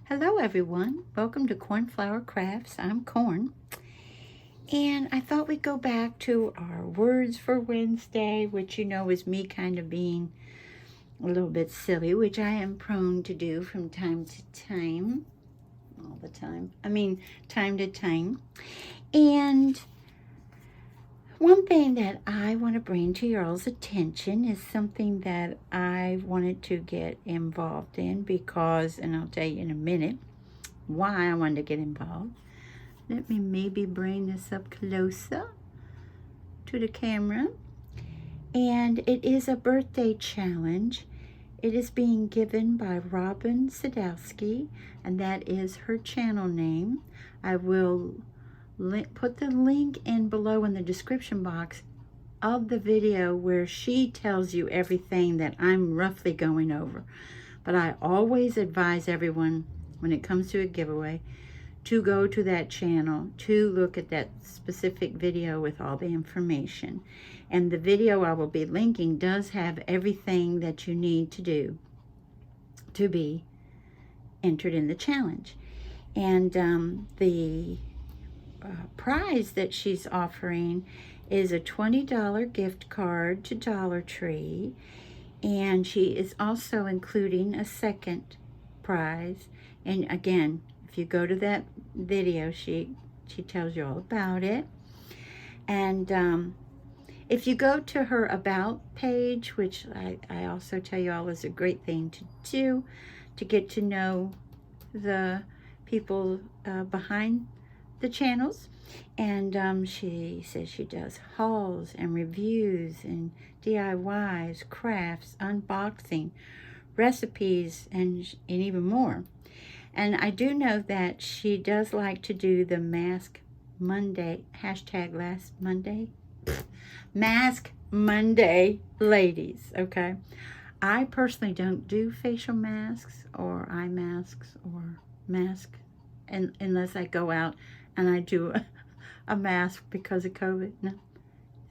Hello everyone, welcome to Cornflower Crafts. I'm Corn, and I thought we'd go back to our words for Wednesday, which you know is me kind of being a little bit silly, which I am prone to do from time to time, all the time, time to time. And one thing that I want to bring to y'all's attention is something that I wanted to get involved in because, and I'll tell you in a minute why I wanted to get involved. Let me maybe bring this up closer to the camera. And it is a birthday challenge. It is being given by Robin Sadowsky, and that is her channel name. I will put the link in below in the description box of the video where she tells you everything that I'm roughly going over. But I always advise everyone when it comes to a giveaway to go to that channel to look at that specific video with all the information. And the video I will be linking does have everything that you need to do to be entered in the challenge. And the prize that she's offering is a $20 gift card to Dollar Tree, and she is also including a second prize. And again, if you go to that video, she tells you all about it. And if you go to her About page, which I also tell you all is a great thing to do to get to know the people behind the channels. And she says she does hauls and reviews and DIYs, crafts, unboxing, recipes, and even more. And I do know that she does like to do the Mask Monday, hashtag last Monday, Mask Monday ladies, okay? I personally don't do facial masks or eye masks or mask unless I go out and I do a mask because of COVID. No?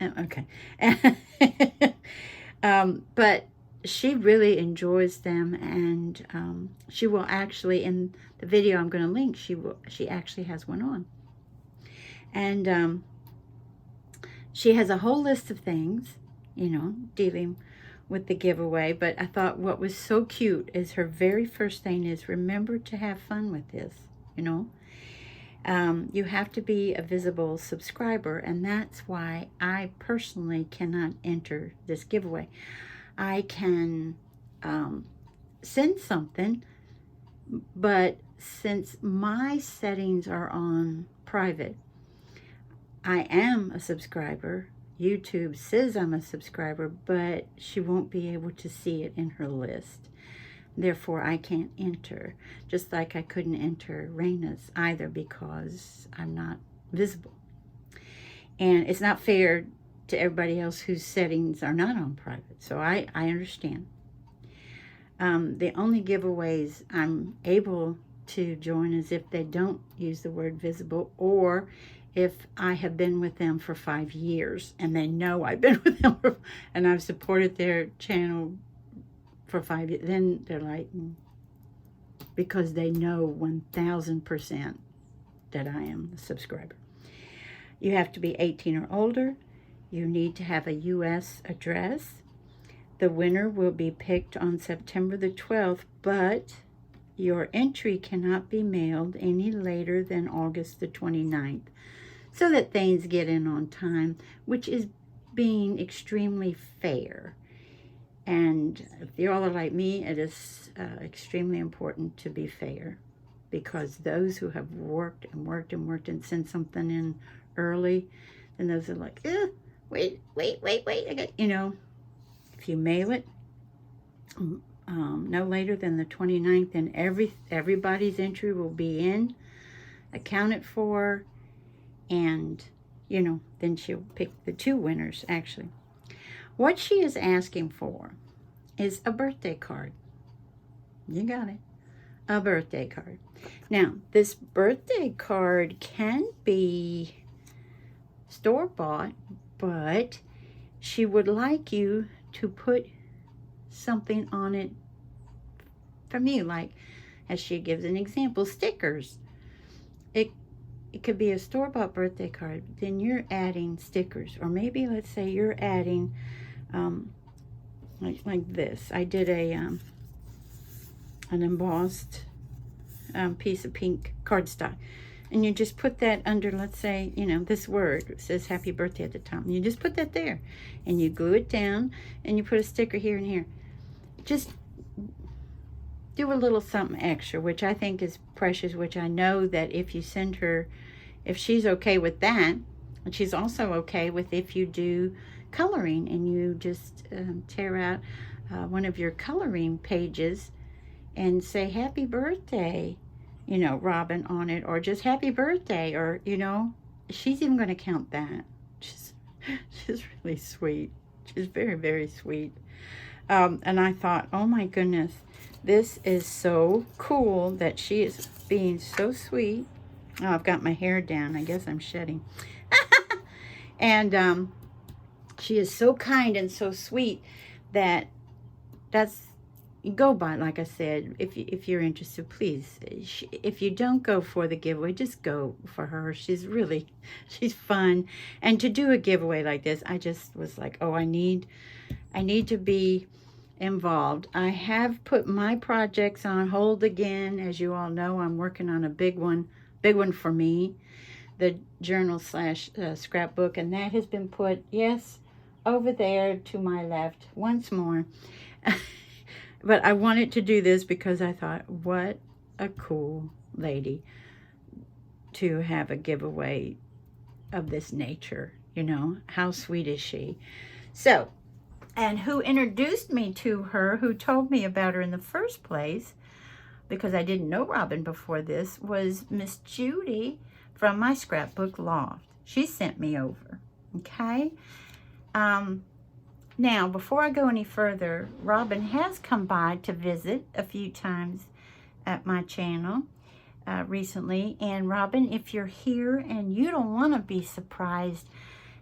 Okay. But she really enjoys them, and she will actually, in the video I'm going to link, she actually has one on. And she has a whole list of things, dealing with the giveaway. But I thought what was so cute is her very first thing is remember to have fun with this, You have to be a visible subscriber, and that's why I personally cannot enter this giveaway. I can send something, but since my settings are on private, I am a subscriber. YouTube says I'm a subscriber, but she won't be able to see it in her list. Therefore, I can't enter, just like I couldn't enter Raina's either because I'm not visible. And it's not fair to everybody else whose settings are not on private, so I understand. The only giveaways I'm able to join is if they don't use the word visible, or if I have been with them for 5 years and they know I've been with them and I've supported their channel for 5 years, then they're like, because they know 1000% that I am a subscriber. You have to be 18 or older. You need to have a U.S. address. The winner will be picked on September the 12th, but your entry cannot be mailed any later than August the 29th, so that things get in on time, which is being extremely fair. And if you all are like me, it is extremely important to be fair, because those who have worked and sent something in early, and those are like, wait, I got, if you mail it no later than the 29th, then everybody's entry will be accounted for, and then she'll pick the 2 winners. Actually, what she is asking for is a birthday card. You got it, a birthday card. Now, this birthday card can be store-bought, but she would like you to put something on it from you, like as she gives an example, stickers. It could be a store-bought birthday card, then you're adding stickers. Or maybe, let's say, you're adding, like this. I did an embossed piece of pink cardstock. And you just put that under, let's say, you know, this word. It says happy birthday at the top. And you just put that there. And you glue it down. And you put a sticker here and here. Just do a little something extra, which I think is precious, which I know that if you send her, if she's okay with that, and she's also okay with if you do coloring and you just tear out one of your coloring pages and say happy birthday, you know, Robin on it, or just happy birthday, or, you know, she's even going to count that. She's really sweet. She's very, very sweet. And I thought, oh my goodness, this is so cool that she is being so sweet. Oh, I've got my hair down. I guess I'm shedding. And she is so kind and so sweet that go by, like I said, if you're interested, please. If you don't go for the giveaway, just go for her. She's fun. And to do a giveaway like this, I just was like, oh, I need to be involved. I have put my projects on hold again. As you all know, I'm working on a big one for me, the journal / scrapbook, and that has been put, yes, over there to my left once more. But I wanted to do this because I thought, what a cool lady to have a giveaway of this nature. You know, how sweet is she? So, and who introduced me to her, who told me about her in the first place, because I didn't know Robin before this, was Miss Judy from my scrapbook loft. She sent me over, okay? Now, before I go any further, Robin has come by to visit a few times at my channel recently. And Robin, if you're here and you don't want to be surprised,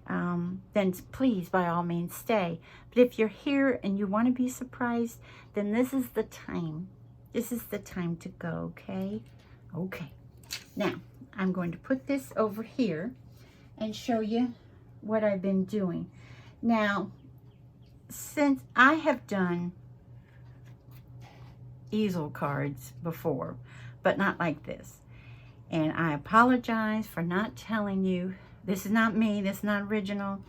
then please, by all means, stay. But if you're here and you want to be surprised, then this is the time. This is the time to go, okay? Okay. Now, I'm going to put this over here and show you what I've been doing. Now, since I have done easel cards before, but not like this. And I apologize for not telling you. This is not me. This is not original.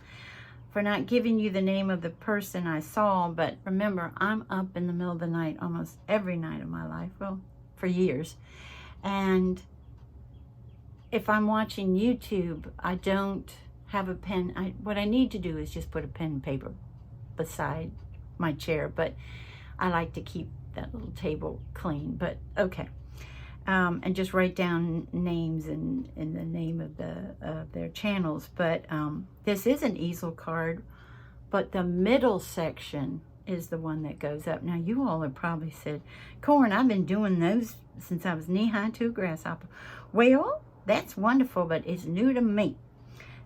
For not giving you the name of the person I saw. But remember, I'm up in the middle of the night almost every night of my life. Well, for years. And if I'm watching YouTube, I don't have a pen. What I need to do is just put a pen and paper beside my chair. But I like to keep that little table clean. But okay. And just write down names and the name of their channels. But this is an easel card, but the middle section is the one that goes up. Now, you all have probably said, Corn, I've been doing those since I was knee-high to a grasshopper. Well, that's wonderful, but it's new to me.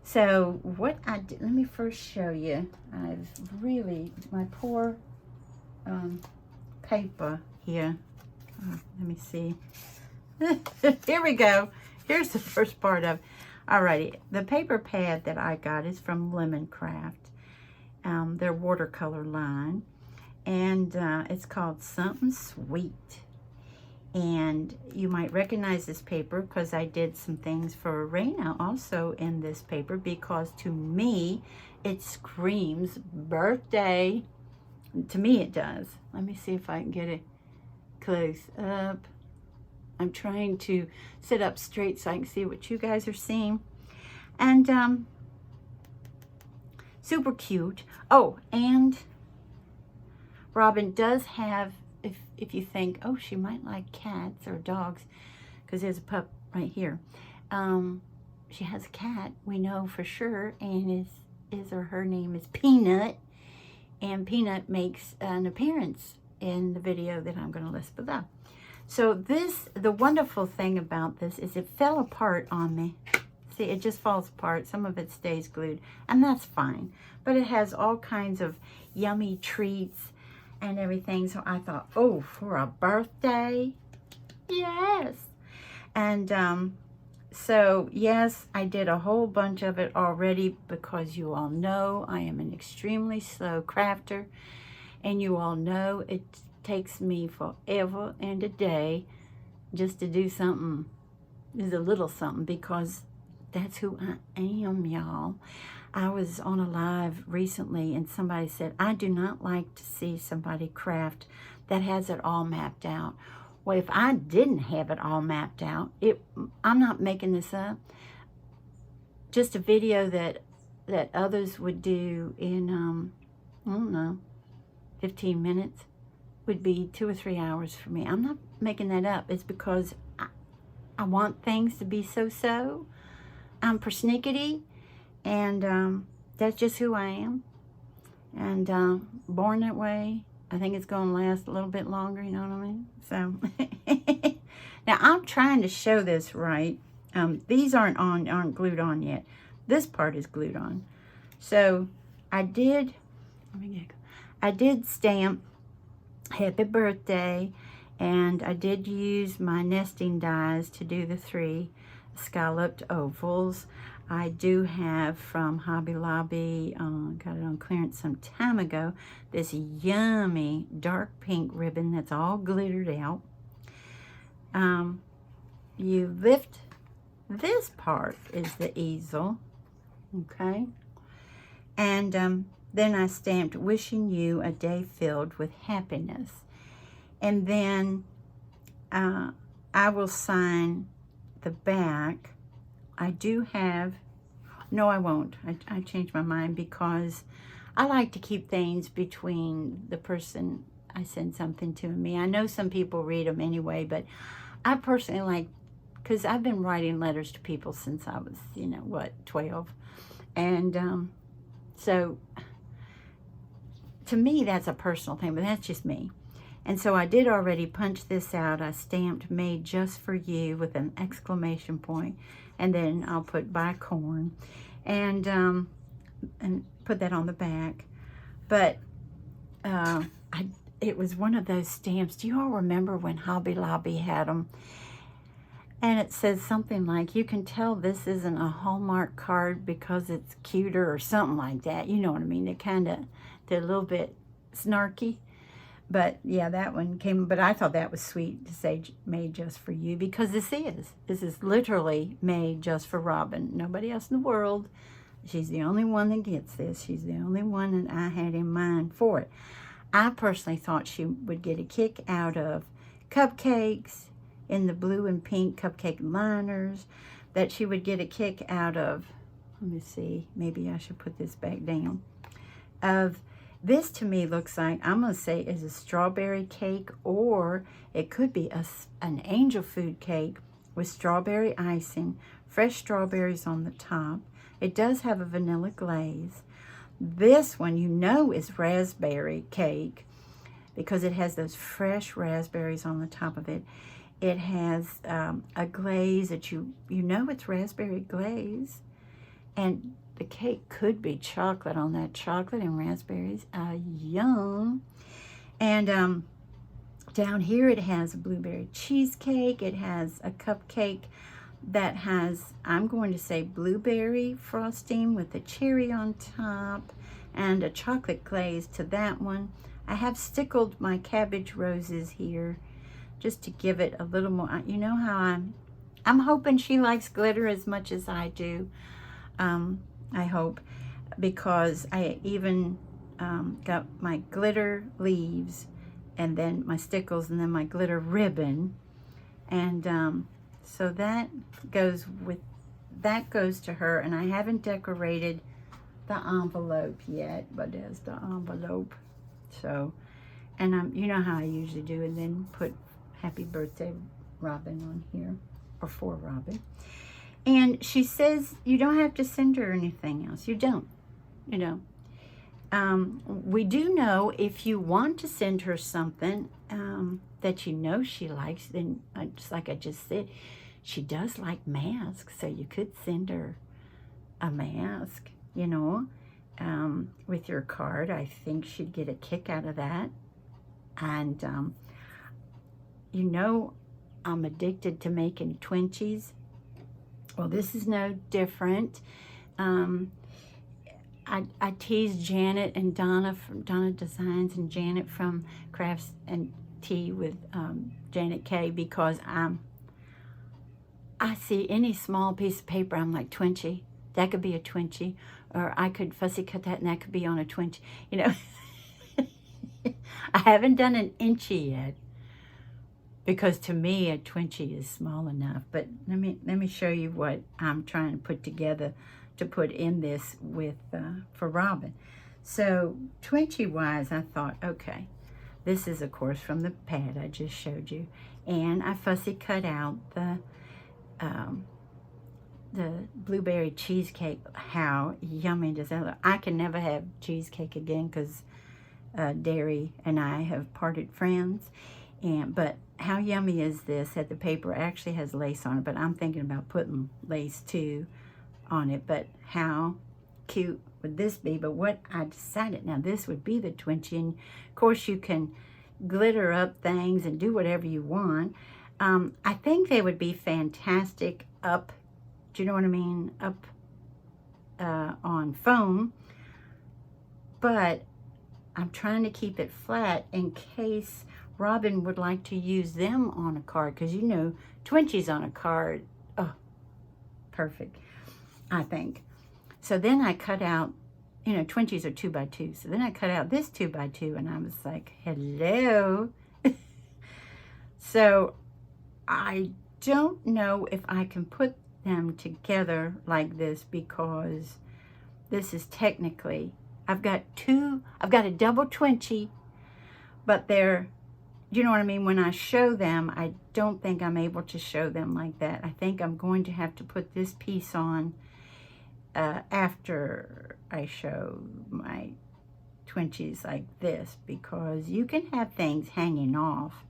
So what I did, let me first show you. I've really, my poor paper here. Let me see. Here we go. Here's the first part of. Alrighty, the paper pad that I got is from Lemon Craft, their watercolor line, and it's called Something Sweet. And you might recognize this paper because I did some things for Raina also in this paper, because to me it screams birthday. To me it does. Let me see if I can get it close up. I'm trying to sit up straight so I can see what you guys are seeing. And super cute. Oh, and Robin does have, if you think, oh, she might like cats or dogs, because there's a pup right here. She has a cat, we know for sure, and her name is Peanut. And Peanut makes an appearance in the video that I'm going to list below. So the wonderful thing about this is it fell apart on me. See, it just falls apart. Some of it stays glued, and that's fine. But it has all kinds of yummy treats and everything. So I thought, oh, for a birthday, Yes. And so, yes, I did a whole bunch of it already because you all know I am an extremely slow crafter. And you all know it takes me forever and a day just to do something, just a little something, because that's who I am, y'all. I was on a live recently and somebody said, I do not like to see somebody craft that has it all mapped out. Well, if I didn't have it all mapped out, I'm not making this up. Just a video that others would do in, I don't know, 15 minutes would be 2 or 3 hours for me. I'm not making that up. It's because I want things to be so. I'm persnickety, and that's just who I am. And born that way. I think it's going to last a little bit longer, you know what I mean? So, now I'm trying to show this right. These aren't glued on yet. This part is glued on. So, I did stamp happy birthday, and I did use my nesting dies to do the 3 scalloped ovals. I do have from Hobby Lobby, got it on clearance some time ago, this yummy dark pink ribbon that's all glittered out. You lift this part is the easel, okay? And then I stamped wishing you a day filled with happiness. And then I will sign the back. I do have, no I won't. I changed my mind because I like to keep things between the person I send something to and me. I know some people read them anyway, but I personally like, because I've been writing letters to people since I was, 12. And so to me, that's a personal thing, but that's just me. And so I did already punch this out. I stamped made just for you with an exclamation point, and then I'll put by Corn, and put that on the back. But it was one of those stamps. Do you all remember when Hobby Lobby had them? And it says something like, you can tell this isn't a Hallmark card because it's cuter or something like that. You know what I mean? They're a little bit snarky. But yeah, that one came, but I thought that was sweet to say made just for you, because this is literally made just for Robin. Nobody else in the world. She's the only one that gets this. She's the only one that I had in mind for it. I personally thought she would get a kick out of cupcakes in the blue and pink cupcake liners, that she would get a kick out of, let me see, maybe I should put this back down, of this. To me looks like, I'm going to say, is a strawberry cake, or it could be an angel food cake with strawberry icing, fresh strawberries on the top. It does have a vanilla glaze. This one, is raspberry cake because it has those fresh raspberries on the top of it. It has a glaze that it's raspberry glaze, and the cake could be chocolate on that, chocolate and raspberries. Yum. And down here it has a blueberry cheesecake. It has a cupcake that has, I'm going to say, blueberry frosting with a cherry on top and a chocolate glaze to that one. I have stickled my cabbage roses here just to give it a little more. You know how I'm hoping she likes glitter as much as I do. I hope, because I even got my glitter leaves, and then my stickles, and then my glitter ribbon, and so that goes to her. And I haven't decorated the envelope yet, but there's the envelope. So, and you know how I usually do, and then put happy birthday Robin on here, or for Robin. And she says you don't have to send her anything else. You don't, we do know if you want to send her something that she likes, then just like I just said, she does like masks, so you could send her a mask, with your card. I think she'd get a kick out of that. And I'm addicted to making Twinchies. Well, this is no different. I teased Janet and Donna from Donna Designs and Janet from Crafts and Tea with Janet K, because I see any small piece of paper, I'm like, Twinchie, that could be a Twinchie, or I could fussy cut that and that could be on a Twinchie, you know. I haven't done an inchy yet, because to me a Twinchie is small enough. But let me show you what I'm trying to put together to put in this with for Robin. So Twinchie wise, I thought, okay, this is of course from the pad I just showed you, and I fussy cut out the blueberry cheesecake. How yummy does that look? I can never have cheesecake again because dairy and I have parted friends. But how yummy is this, that the paper actually has lace on it, but I'm thinking about putting lace too on it. But how cute would this be? But what I decided, now this would be the Twinchie, and of course you can glitter up things and do whatever you want. I think they would be fantastic up, do you know what I mean, up on foam, but I'm trying to keep it flat in case Robin would like to use them on a card, because you know Twinchies on a card, oh, perfect, I think. So then I cut out, you know, Twinchies are 2x2, so then I cut out this 2x2, and I was like, hello. So I don't know if I can put them together like this, because this is technically, I've got a double Twinchie, but they're, you know what I mean? When I show them, I don't think I'm able to show them like that. I think I'm going to have to put this piece on after I show my Twinchies like this, because you can have things hanging off,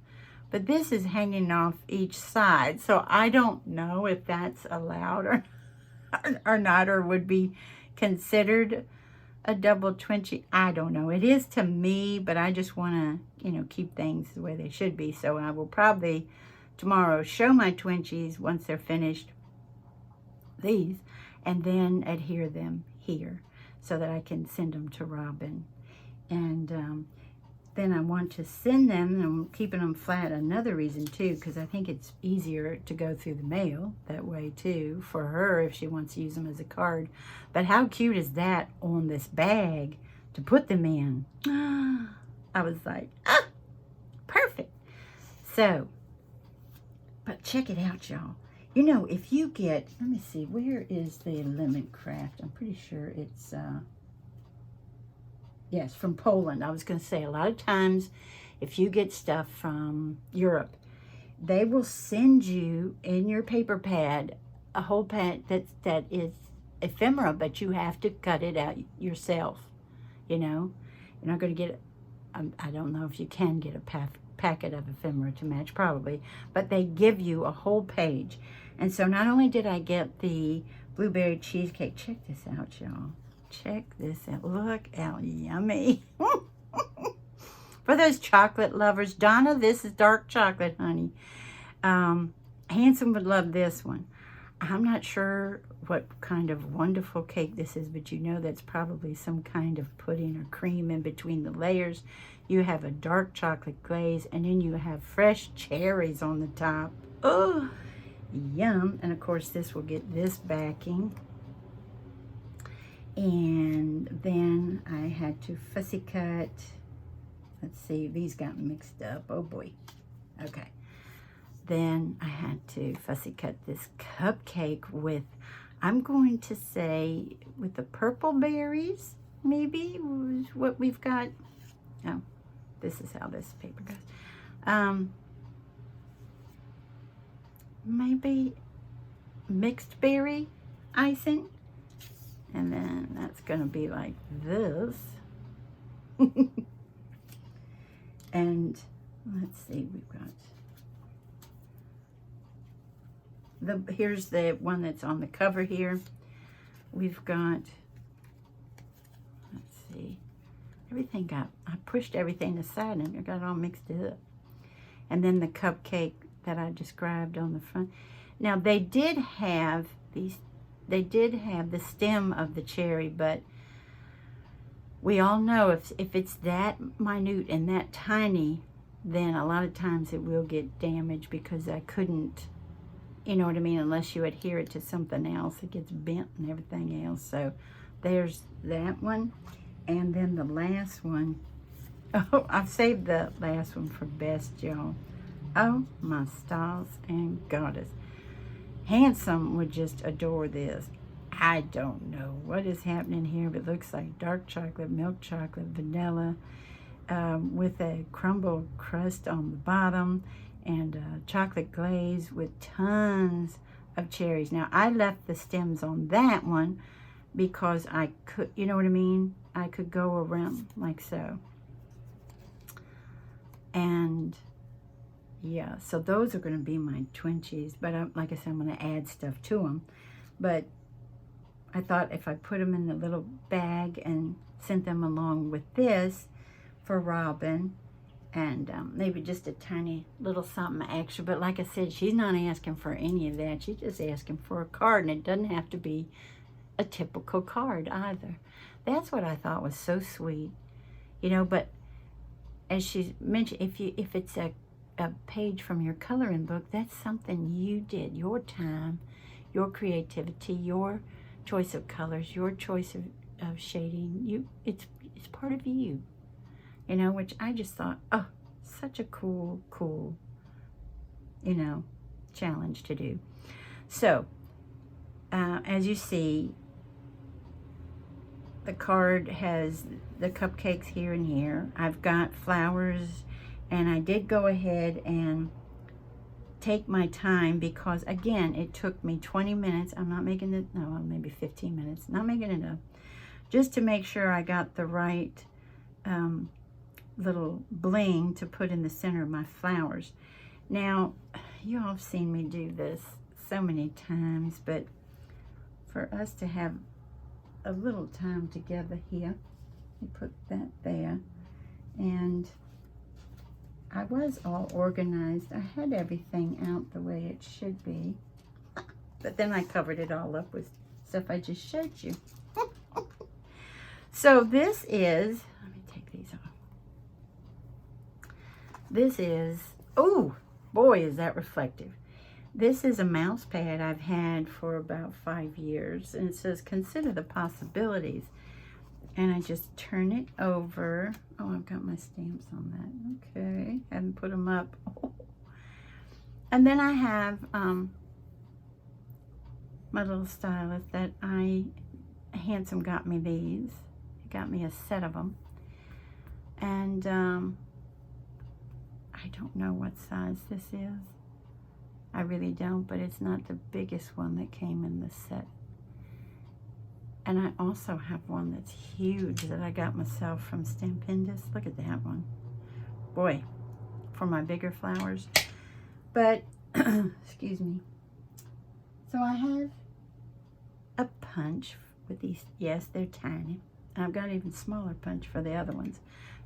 but this is hanging off each side. So I don't know if that's allowed or not, or would be considered a double Twinchie. I don't know. It is to me, but I just want to, you know, keep things the way they should be. So I will probably tomorrow show my Twinchies once they're finished, these, and then adhere them here so that I can send them to Robin. And then I want to send them, and I'm keeping them flat, another reason too, because I think it's easier to go through the mail that way too, for her if she wants to use them as a card. But how cute is that on this bag to put them in? I was like, ah, perfect. So, but check it out, y'all. You know, if you get, let me see, where is the lemon craft? I'm pretty sure it's, yes, from Poland. I was going to say, a lot of times, if you get stuff from Europe, they will send you in your paper pad a whole pad that is ephemera, but you have to cut it out yourself. You know, you're not going to get, I don't know if you can get a packet of ephemera to match, probably, but they give you a whole page. And so not only did I get the blueberry cheesecake, check this out, y'all. Check this out. Look how yummy. For those chocolate lovers. Donna, this is dark chocolate, honey. Handsome would love this one. I'm not sure what kind of wonderful cake this is, but you know that's probably some kind of pudding or cream in between the layers. You have a dark chocolate glaze, and then you have fresh cherries on the top. Oh, yum. And of course, this will get this backing. And then I had to fussy cut. Let's see, these got mixed up. Oh boy. Okay. Then I had to fussy cut this cupcake with, I'm going to say, with the purple berries, maybe, was what we've got. Oh, this is how this paper goes. Maybe mixed berry icing. And then that's going to be like this. And let's see, we've got here's the one that's on the cover here. We've got, let's see, I pushed everything aside and it got all mixed up. And then the cupcake that I described on the front. Now they did have the stem of the cherry, but we all know if it's that minute and that tiny, then a lot of times it will get damaged because I couldn't, you know what I mean, unless you adhere it to something else, it gets bent and everything else. So there's that one. And then the last one, oh, I've saved the last one for best, y'all. Oh, my stars and goddess. Handsome would just adore this. I don't know what is happening here, but it looks like dark chocolate, milk chocolate, vanilla, with a crumble crust on the bottom, and chocolate glaze with tons of cherries. Now, I left the stems on that one because I could, you know what I mean? I could go around like so. And yeah, so those are going to be my Twinchies, but like I said, I'm going to add stuff to them. But I thought if I put them in a little bag and sent them along with this for Robin, and maybe just a tiny little something extra. But like I said, she's not asking for any of that. She's just asking for a card, and it doesn't have to be a typical card either. That's what I thought was so sweet, you know. But as she mentioned, if it's a page from your coloring book, that's something you did, your time, your creativity, your choice of colors, your choice of shading. It's part of you, you know, which I just thought, oh, such a cool, you know, challenge to do. So, as you see, the card has the cupcakes here and here. I've got flowers, and I did go ahead and take my time because, again, it took me 20 minutes. I'm not making it, no, maybe 15 minutes. Not making it up. Just to make sure I got the right little bling to put in the center of my flowers. Now, you all have seen me do this so many times, but for us to have a little time together here, you put that there, and I was all organized. I had everything out the way it should be, but then I covered it all up with stuff I just showed you. So this is, let me take these off. This is, oh boy, is that reflective. This is a mouse pad I've had for about 5 years, and it says, consider the possibilities. And I just turn it over. Oh, I've got my stamps on that. Okay, haven't put them up. Oh. And then I have my little stylus that Handsome got me these. He got me a set of them. And I don't know what size this is. I really don't, but it's not the biggest one that came in the set. And I also have one that's huge that I got myself from Stampendous. Look at that one. Boy, for my bigger flowers. But, excuse me. So I have a punch with these. Yes, they're tiny. And I've got an even smaller punch for the other ones.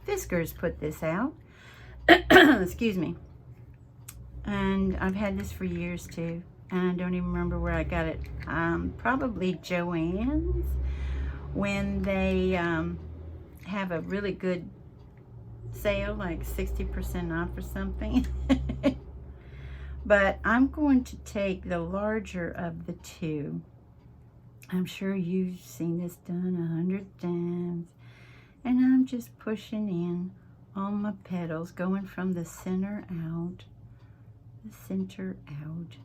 Fiskars put this out. Excuse me. And I've had this for years too. And I don't even remember where I got it. Probably Joann's, when they have a really good sale, like 60% off or something. But I'm going to take the larger of the two. I'm sure you've seen this done 100 times. And I'm just pushing in on my petals, going from the center out. The center out.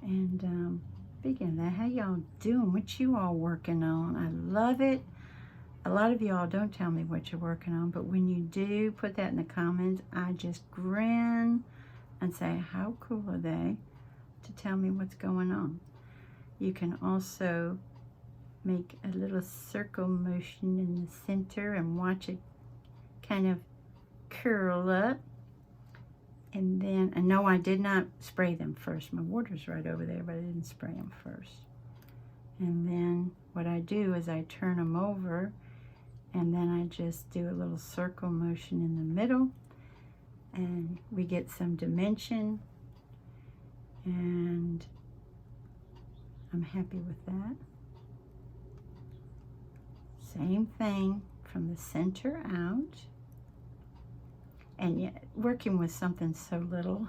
And speaking of that, how y'all doing? What you all working on? I love it. A lot of y'all don't tell me what you're working on, but when you do, put that in the comments. I just grin and say, how cool are they to tell me what's going on. You can also make a little circle motion in the center and watch it kind of curl up. And then, and no, I did not spray them first. My water's right over there, but I didn't spray them first. And then what I do is I turn them over, and then I just do a little circle motion in the middle, and we get some dimension And I'm happy with that. Same thing from the center out. And yet, working with something so little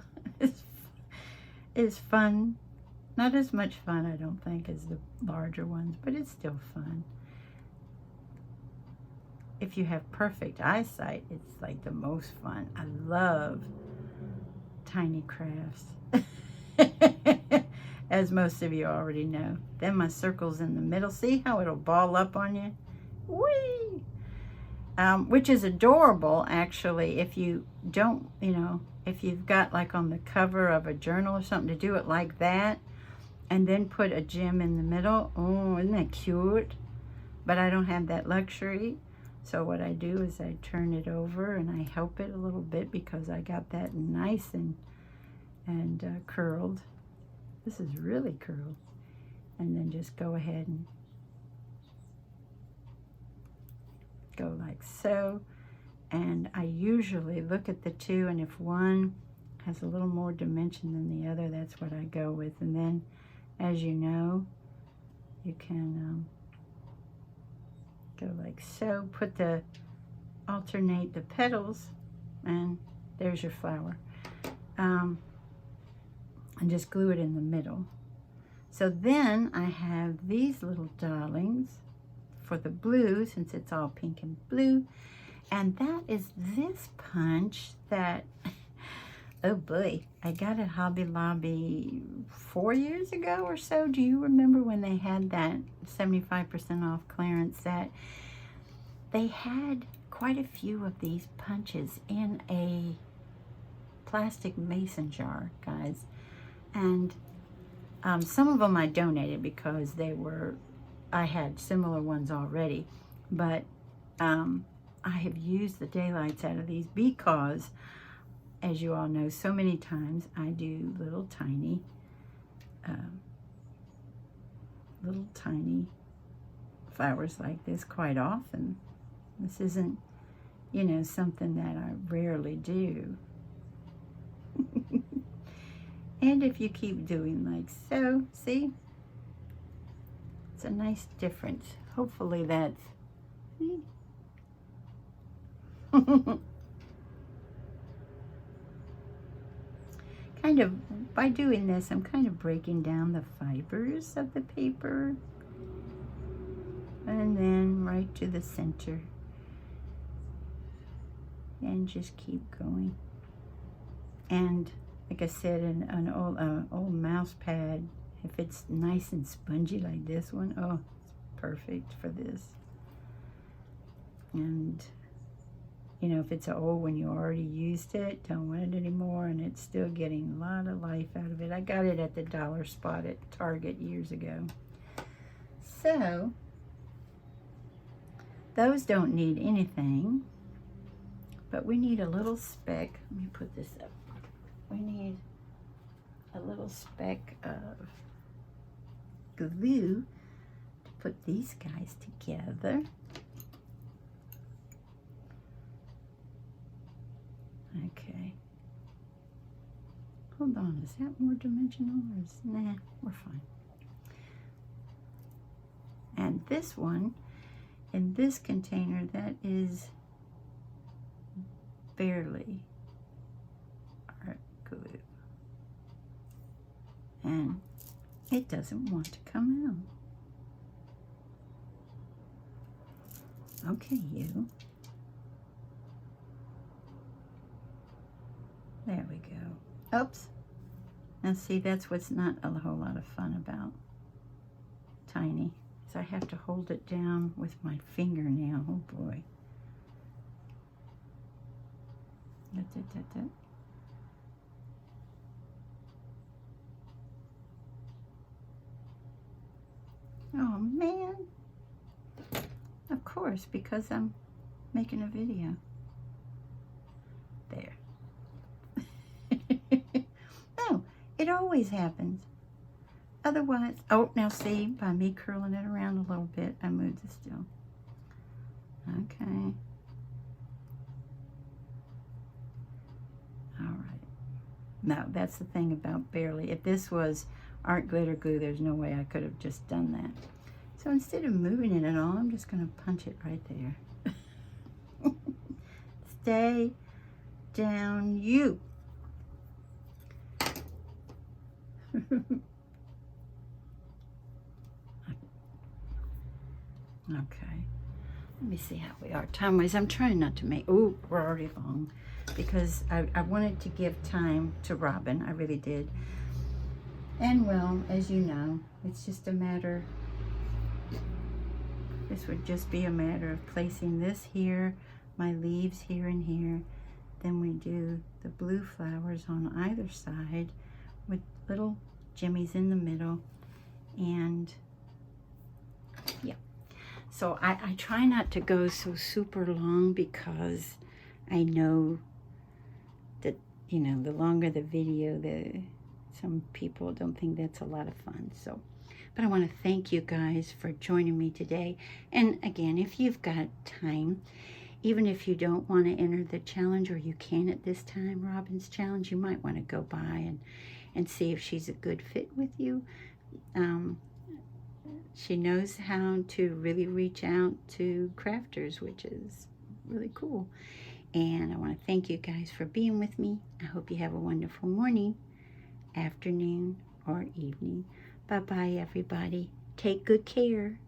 is fun. Not as much fun, I don't think, as the larger ones, but it's still fun. If you have perfect eyesight, it's like the most fun. I love tiny crafts, as most of you already know. Then my circle's in the middle. See how it'll ball up on you? Whee! Which is adorable, actually, if you don't, if you've got like on the cover of a journal or something, to do it like that and then put a gem in the middle. Oh, isn't that cute? But I don't have that luxury. So what I do is I turn it over and I help it a little bit because I got that nice and curled. This is really curled. And then just go ahead and go like so. And I usually look at the two, and if one has a little more dimension than the other, that's what I go with. And then, as you know, you can go like so, alternate the petals, and there's your flower. And just glue it in the middle. So then I have these little darlings for the blue, since it's all pink and blue. And that is this punch that, oh boy, I got at Hobby Lobby 4 years ago or so. Do you remember when they had that 75% off clearance? That they had quite a few of these punches in a plastic mason jar, guys. And some of them I donated because I had similar ones already. But I have used the daylights out of these because, as you all know, so many times I do little tiny flowers like this quite often. This isn't, something that I rarely do. And if you keep doing like so, see? It's a nice difference. Hopefully that's, see? Kind of, by doing this, I'm kind of breaking down the fibers of the paper. And then right to the center. And just keep going. And like I said, an old mouse pad, if it's nice and spongy like this one, oh, it's perfect for this. And if it's an old one, you already used it, don't want it anymore, and it's still getting a lot of life out of it. I got it at the dollar spot at Target years ago. So, those don't need anything, but we need a little speck. Let me put this up. We need a little speck of glue to put these guys together. Okay. Hold on, is that more dimensional or is, nah, we're fine. And this one, in this container, that is barely art glue. And it doesn't want to come out. Okay, you. There we go. Oops. Now see, that's what's not a whole lot of fun about tiny. So I have to hold it down with my fingernail. Oh boy. Oh man. Of course, because I'm making a video. There. No, it always happens. Otherwise, oh, now see, by me curling it around a little bit, I moved it still. Okay. All right. No, that's the thing about barely. If this was art glitter glue, there's no way I could have just done that. So instead of moving it at all, I'm just going to punch it right there. Stay down, you. Okay. Let me see how we are time-wise. I'm trying not to make... Oh, we're already long. Because I wanted to give time to Robin. I really did. And, well, as you know, it's just a matter... This would just be a matter of placing this here, my leaves here and here. Then we do the blue flowers on either side with little jimmies in the middle. And, yeah. So I try not to go so super long because I know that, you know, the longer the video, some people don't think that's a lot of fun. So, but I want to thank you guys for joining me today. And again, if you've got time, even if you don't want to enter the challenge, or you can at this time, Robin's challenge, you might want to go by and see if she's a good fit with you. She knows how to really reach out to crafters, which is really cool. And I want to thank you guys for being with me. I hope you have a wonderful morning, afternoon, or evening. Bye-bye, everybody. Take good care.